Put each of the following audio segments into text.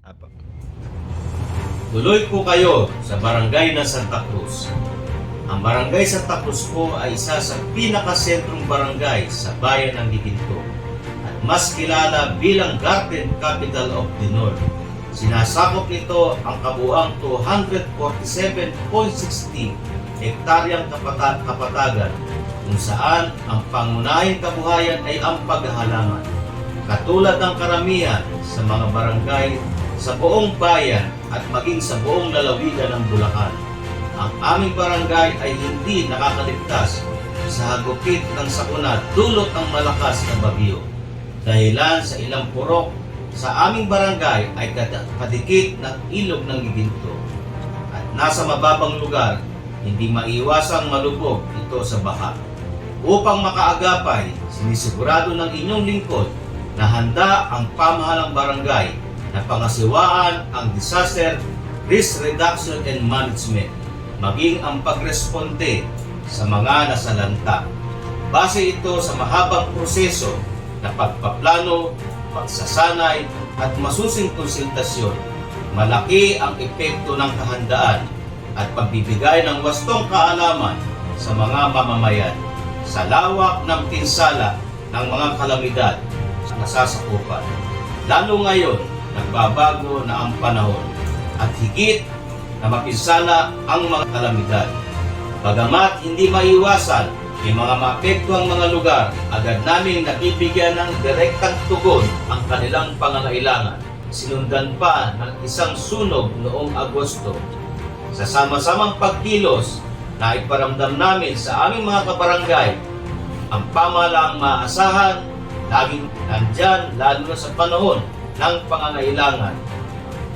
Apo. Tuloy po kayo sa barangay ng Santa Cruz. Ang barangay Santa Cruz po ay isa sa pinakasentrong barangay sa bayan ng Giginto at mas kilala bilang Garden Capital of the North. Sinasakop nito ang kabuang 247.60 hektaryang kapatagan kung saan ang pangunahing kabuhayan ay ang paghahalaman. Katulad ng karamihan sa mga barangay sa buong bayan at maging sa buong lalawigan ng Bulacan, ang aming barangay ay hindi nakakaligtas sa hagupit ng sakuna dulot ng malakas na bagyo. Dahilan sa ilang purok sa aming barangay ay kadikit ng ilog ng Giginto at nasa mababang lugar, hindi maiwasang malubog ito sa baha. Upang makaagapay, sinisigurado ng inyong lingkod na handa ang pamahalang barangay na pangasiwaan ang disaster risk reduction and management, maging ang pagresponde sa mga nasalanta. Base ito sa mahabang proseso na pagpaplano, pagsasanay at masusing konsultasyon. Malaki ang epekto ng kahandaan at pagbibigay ng wastong kaalaman sa mga mamamayan sa lawak ng pinsala ng mga kalamidad sa nasasakupan. Lalo ngayon, nagbabago na ang panahon at higit na mapinsala ang mga kalamidad. Bagamat hindi maiwasan, may mga maapektuhang mga lugar, agad naming nabibigyan ng direktang tugon ang kanilang pangangailangan. Sinundan pa ng isang sunog noong Agosto. Sa sama-samang pagkilos na iparamdam namin sa aming mga kabarangay, ang pamahalaang maasahan, laging nandyan lalo na sa panahon ng pangangailangan.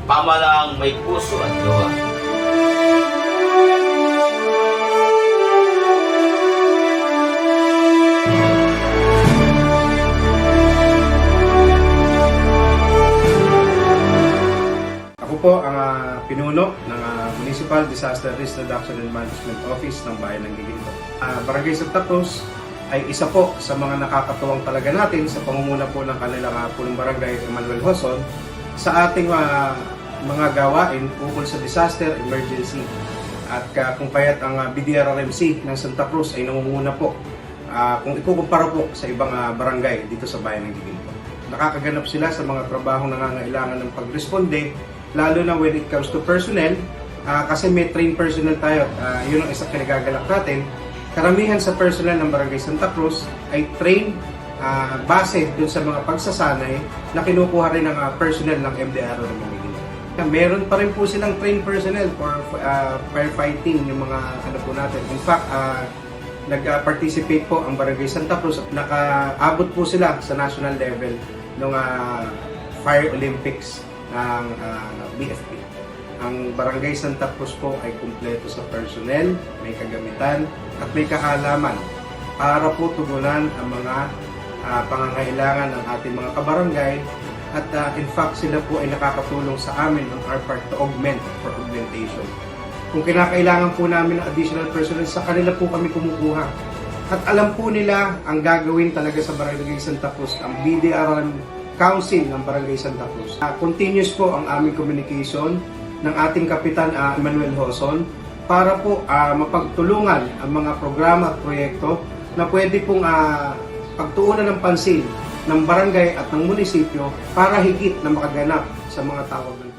Pamahalaang may puso at gawa. Ako po ang pinuno ng Municipal Disaster Risk Reduction and Management Office ng Bayan ng Giginto. Barangay Santa Cruz ay isa po sa mga nakakatuwang talaga natin sa pangunguna po ng kanilang punong barangay Emmanuel Joson sa ating mga gawain ukol sa disaster emergency. At kung kaya't ang BDRRMC ng Santa Cruz ay nangunguna po kung ikukumpara po sa ibang barangay dito sa Bayan ng Giginto. Nakakaganap sila sa mga trabahong nangangailangan ng pagresponde, lalo na when it comes to personnel, kasi may trained personnel tayo. Yun ang isang kinagagalak natin. Karamihan sa personnel ng Barangay Santa Cruz ay trained base dun sa mga pagsasanay na kinukuha rin ng personnel ng MDR o ng mga Giginto. Meron pa rin po silang trained personnel for firefighting, yung mga ano po natin. In fact, nag-participate po ang Barangay Santa Cruz at nakaabot po sila sa national level ng Fire Olympics ng BFP. Ang Barangay Santa Cruz po ay kumpleto sa personnel, may kagamitan at may kaalaman para po tugunan ang mga pangangailangan ng ating mga kabarangay at in fact sila po ay nakakatulong sa amin on our part to augment for augmentation. Kung kinakailangan po namin ng additional personnel, sa kanila po kami kumukuha. At alam po nila ang gagawin talaga sa Barangay Santa Cruz, ang BDRRM Council ng Barangay Santa Cruz. Continuous po ang aming communication ng ating Kapitan Emmanuel Joson para po mapagtulungan ang mga programa at proyekto na pwede pong pagtuunan ng pansin ng barangay at ng munisipyo para higit na makaganap sa mga tawag ng